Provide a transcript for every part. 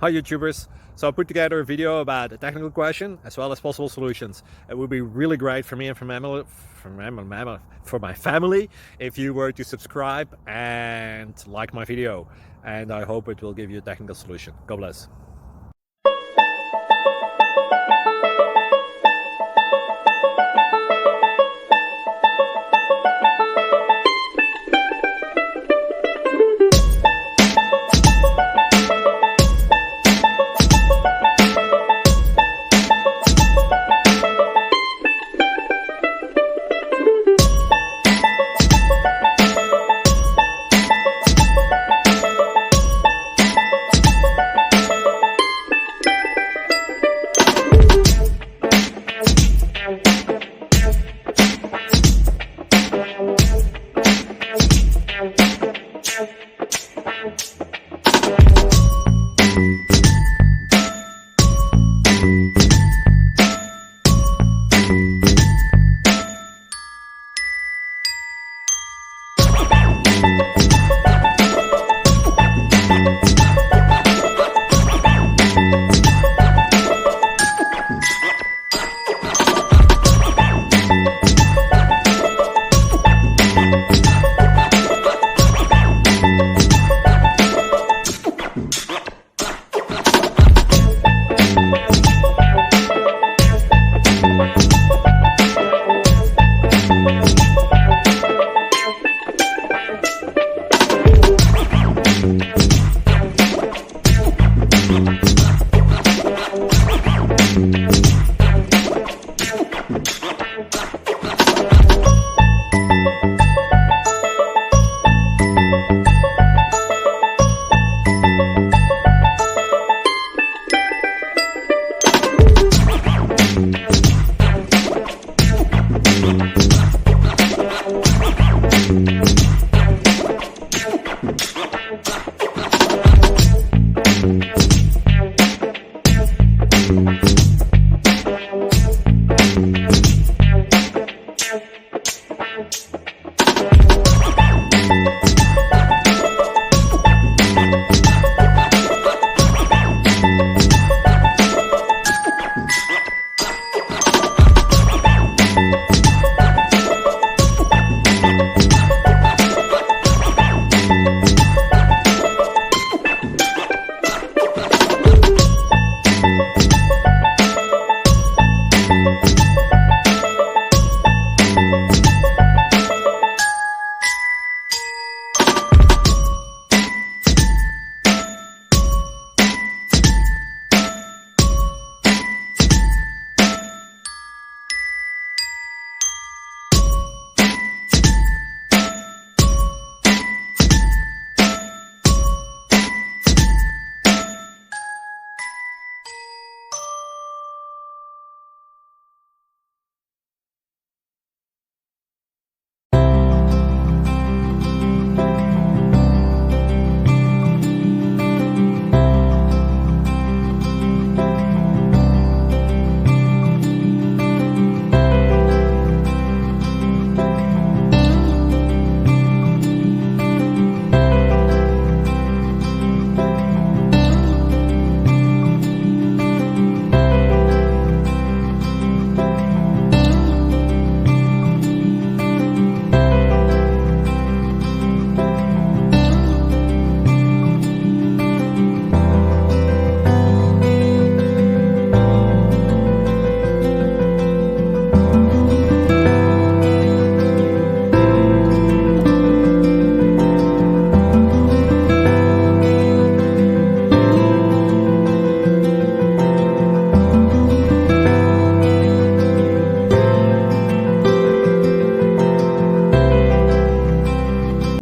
Hi YouTubers! So I put together a video about a technical question as well as possible solutions. It would be really great for me and for my family if you were to subscribe and like my video, and I hope it will give you a technical solution. God bless.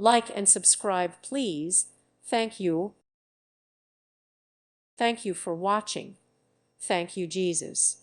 Like and subscribe, please. Thank you. Thank you for watching. Thank you, Jesus.